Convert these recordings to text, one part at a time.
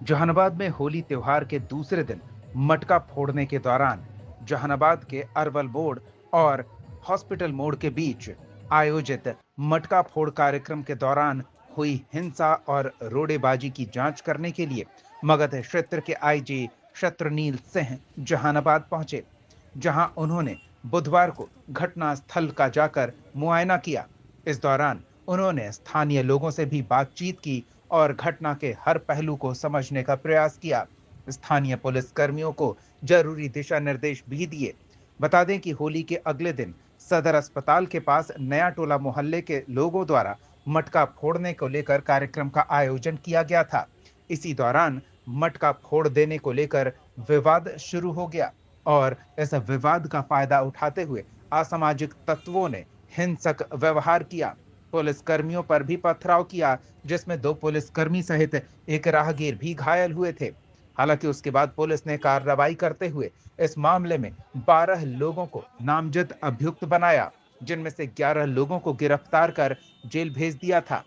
जहानाबाद में होली त्योहार के दूसरे दिन मटका फोड़ने के दौरान जहानाबाद के अरवल मोड़ और हॉस्पिटल मोड़ के बीच आयोजित मटका फोड़ कार्यक्रम के दौरान हुई हिंसा और रोड़ेबाजी की जांच करने के लिए मगध क्षेत्र के आईजी शत्रुनील सिंह जहानाबाद पहुंचे, जहां उन्होंने बुधवार को घटना स्थल का जाकर मुआयना किया। इस दौरान उन्होंने स्थानीय लोगों से भी बातचीत की और घटना के हर पहलू को समझने का प्रयास किया। स्थानीय पुलिस कर्मियों को जरूरी दिशा निर्देश भी दिए। बता दें कि होली के अगले दिन सदर अस्पताल के पास नया टोला मोहल्ले के लोगों द्वारा मटका फोड़ने को लेकर कार्यक्रम का आयोजन किया गया था। इसी दौरान मटका फोड़ देने को लेकर विवाद शुरू हो गया और इस विवाद का फायदा उठाते हुए असामाजिक तत्वों ने हिंसक व्यवहार किया। पुलिस कर्मियों पर भी पथराव किया, जिसमें 2 पुलिसकर्मी सहित एक राहगीर भी घायल हुए थे। हालांकि उसके बाद पुलिस ने कार्रवाई करते हुए इस मामले में 12 लोगों को नामजद अभियुक्त बनाया, जिनमें से 11 लोगों को गिरफ्तार कर जेल भेज दिया था।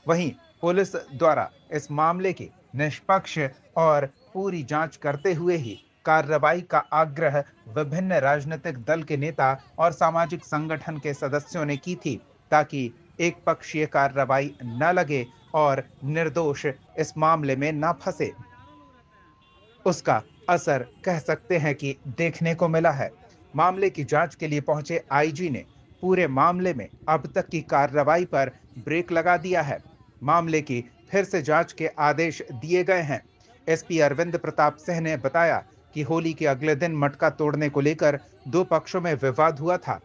वहीं पुलिस द्वारा इस मामले की निष्पक्ष और पूरी जांच करते हुए ही कार्रवाई का आग्रह विभिन्न राजनीतिक दल के नेता और सामाजिक संगठन के सदस्यों ने की थी, ताकि एक पक्षीय कार्रवाई न लगे और निर्दोष इस मामले में न फंसे। उसका असर कह सकते हैं कि देखने को मिला है। मामले की जांच के लिए पहुंचे आईजी ने पूरे मामले में अब तक की कार्रवाई पर ब्रेक लगा दिया है। मामले की फिर से जांच के आदेश दिए गए हैं। एसपी अरविंद प्रताप सिंह ने बताया कि होली के अगले दिन मटका तोड़ने को लेकर 2 पक्षों में विवाद हुआ था।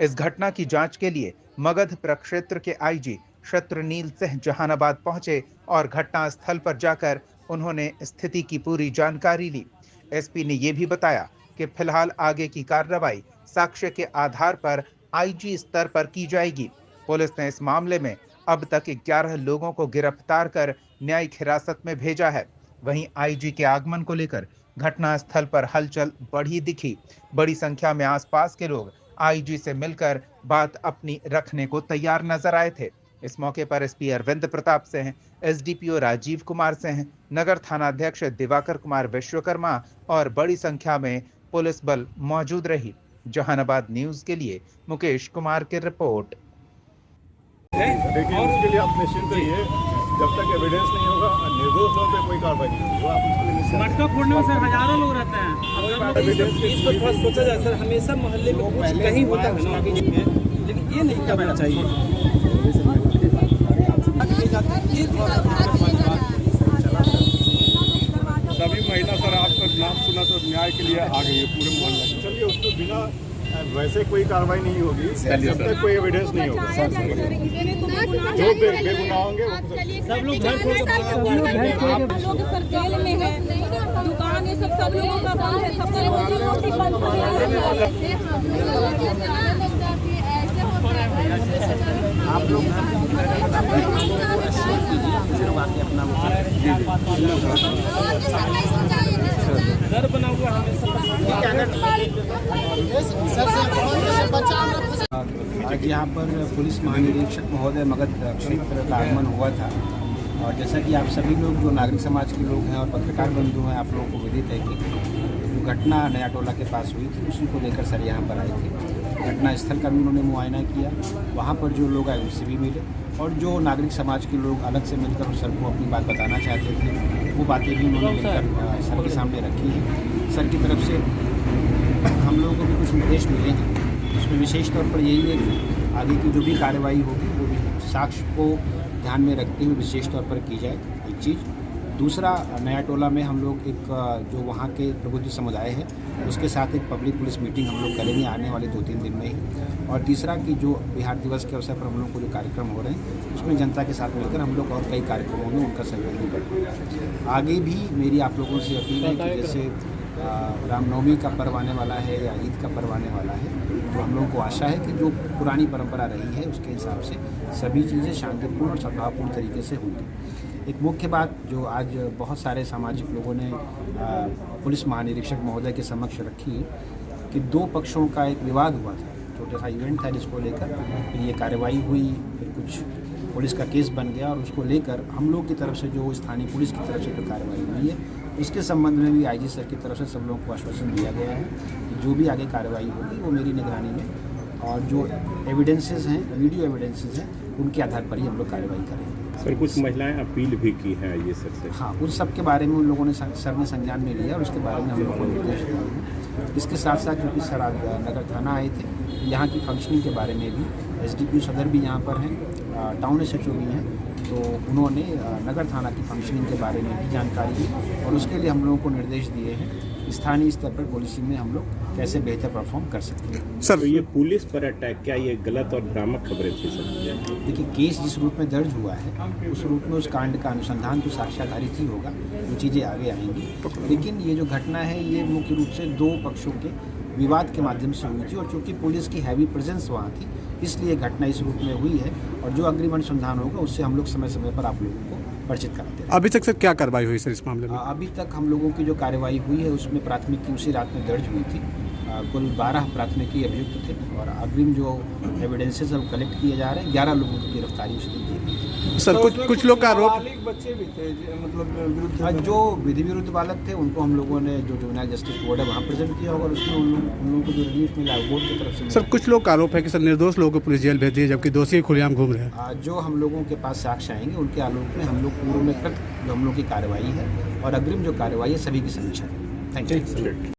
इस घटना की जांच के लिए मगध प्रक्षेत्र के आईजी शत्रुनील सिंह जहानाबाद पहुंचे और घटना स्थल पर जाकर उन्होंने स्थिति की पूरी जानकारी ली। एसपी ने यह भी बताया कि फिलहाल आगे की कार्रवाई साक्ष्य के आधार पर आईजी स्तर पर की जाएगी। पुलिस ने इस मामले में अब तक 11 लोगों को गिरफ्तार कर न्यायिक हिरासत में भेजा है। वहीं आईजी के आगमन को लेकर घटना स्थल पर हलचल बढ़ी दिखी। बड़ी संख्या में आसपास के लोग आईजी से मिलकर बात अपनी रखने को तैयार नजर आए थे। इस मौके पर एसपी अरविंद प्रताप सिंह, एसडीपीओ राजीव कुमार सिंह, नगर थाना अध्यक्ष दिवाकर कुमार विश्वकर्मा और बड़ी संख्या में पुलिस बल मौजूद रही। जहानाबाद न्यूज के लिए मुकेश कुमार की रिपोर्ट। देखिए, उसके लिए आप निश्चिंत रहिए, जब तक एविडेंस नहीं होगा निर्दोष लोगों पे कोई कार्रवाई नहीं होगी। मटका फोड़ने में सर हजारों लोग रहते हैं। एविडेंस के इस पर थोड़ा सोचा जाए सर, हमेशा मोहल्ले में कुछ कहीं होता है ना, लेकिन ये नहीं करना चाहिए। सभी महिला सर आपका नाम सुना तो न्याय के लिए आ गई है पूरे मोहल्ले। चलिए, उसको बिना वैसे कोई कार्रवाई नहीं होगी जब तक कोई एविडेंस नहीं होगा। जो बेगुनाह होंगे सब लोग घर छोड़ सर जेल में है, दुकान ये सब लोगों का बंद है, सब लोगों की रोटी बंद है। आप लोग घर बना हुआ आज यहाँ पर पुलिस महानिरीक्षक महोदय मगध क्षेत्र का आगमन हुआ था और जैसा कि आप सभी लोग जो नागरिक समाज के लोग हैं और पत्रकार बंधु हैं, आप लोगों को विदित है कि जो घटना नया टोला के पास हुई थी उसी को लेकर सर यहाँ पर आए थे। घटना स्थल का भी उन्होंने मुआयना किया, वहाँ पर जो लोग आए उनसे भी मिले और जो नागरिक समाज के लोग अलग से मिलकर उस सर को अपनी बात बताना चाहते थे वो बातें भी उन्होंने मिलकर सर के सामने रखी हैं। सर की तरफ से हम लोगों को भी कुछ निर्देश मिले हैं, उसमें विशेष तौर पर यही है कि आगे की जो भी कार्रवाई होगी वो भी साक्ष्य को ध्यान में रखते हुए विशेष तौर पर की जाए, एक चीज़। दूसरा, नया टोला में हम लोग एक जो वहाँ के प्रबुद्ध समुदाय है उसके साथ एक पब्लिक पुलिस मीटिंग हम लोग करेंगे आने वाले 2-3 दिन में ही। और तीसरा कि जो बिहार दिवस के अवसर पर हम लोग को जो कार्यक्रम हो रहे हैं उसमें जनता के साथ मिलकर हम लोग और कई कार्यक्रमों में उनका सहयोग भी बढ़ेगा। आगे भी मेरी आप लोगों से अपील है कि जैसे रामनवमी का पर्व आने वाला है या ईद का पर्व आने वाला है, तो हम लोगों को आशा है कि जो पुरानी परंपरा रही है उसके हिसाब से सभी चीज़ें शांतिपूर्ण और सद्भावपूर्ण तरीके से होंगी। एक मुख्य बात जो आज बहुत सारे सामाजिक लोगों ने पुलिस महानिरीक्षक महोदय के समक्ष रखी कि 2 पक्षों का एक विवाद हुआ था, छोटा सा इवेंट था जिसको लेकर फिर ये कार्रवाई हुई, फिर कुछ पुलिस का केस बन गया और उसको लेकर हम लोग की तरफ से जो स्थानीय पुलिस की तरफ से जो कार्रवाई हुई है उसके संबंध में भी आईजी सर की तरफ से सब लोगों को आश्वासन दिया गया है कि जो भी आगे कार्रवाई होगी वो मेरी निगरानी में और जो एविडेंसेस हैं, वीडियो एविडेंसेस हैं, उनके आधार पर ही हम लोग कार्रवाई करेंगे। सर कुछ महिलाएं अपील भी की हैं ये सर से? हाँ, उन सब के बारे में उन लोगों ने सर ने संज्ञान में लिया और उसके बारे में हम लोगों को निर्देश दिया। इसके साथ साथ क्योंकि सर आज नगर थाना आए थे, यहाँ की फंक्शनिंग के बारे में भी एसडीपीओ सदर भी यहाँ पर हैं, टाउन एसएचओ भी हैं, तो उन्होंने नगर थाना की फंक्शनिंग के बारे में भी जानकारी दी और उसके लिए हम लोगों को निर्देश दिए हैं स्थानीय स्तर पर पुलिसिंग में हम लोग कैसे बेहतर परफॉर्म कर सकते हैं। सर तो ये पुलिस पर अटैक, क्या ये गलत और भ्रामक खबरें थी सर? देखिए, केस जिस रूप में दर्ज हुआ है उस रूप में उस कांड का अनुसंधान तो साक्ष्याधारित ही होगा, वो चीज़ें आगे आएंगी। लेकिन ये जो घटना है ये मुख्य रूप से दो पक्षों के विवाद के माध्यम से हुई थी और चूँकि पुलिस की हैवी प्रेजेंस वहाँ थी इसलिए घटना इस रूप में हुई है और जो अग्रिम अनुसंधान होगा उससे हम लोग समय समय पर आप लोगों को परिचित कराते हैं। अभी तक सर क्या कार्रवाई हुई सर इस मामले में? अभी तक हम लोगों की जो कार्रवाई हुई है उसमें प्राथमिकी उसी रात में दर्ज हुई थी। कुल 12 प्राथमिकी अभियुक्त थे और अग्रिम जो एविडेंसेस अब कलेक्ट किए जा रहे हैं 11 लोगों की गिरफ्तारी उस दिन की गई। सर कुछ लोग का आरोप, बच्चे भी थे मतलब जो विधि विरुद्ध बालक थे उनको हम लोगों ने जो जुवेनाइल जस्टिस बोर्ड है वहाँ प्रेजेंट किया होगा और उसमें उन लोगों को जो रिलीफ मिला बोर्ड की तरफ से सर कुछ लोग का आरोप है कि सर निर्दोष लोगों को पुलिस जेल भेज दी है जबकि दोषी खुलेआम घूम रहे हैं। जो हम लोगों के पास साक्ष्य आएंगे उनके आलोक में हम लोग पूर्व में कृत जो हम लोग की कार्रवाई है और अग्रिम जो कार्रवाई है सभी की समीक्षा करेंगे। Thank you.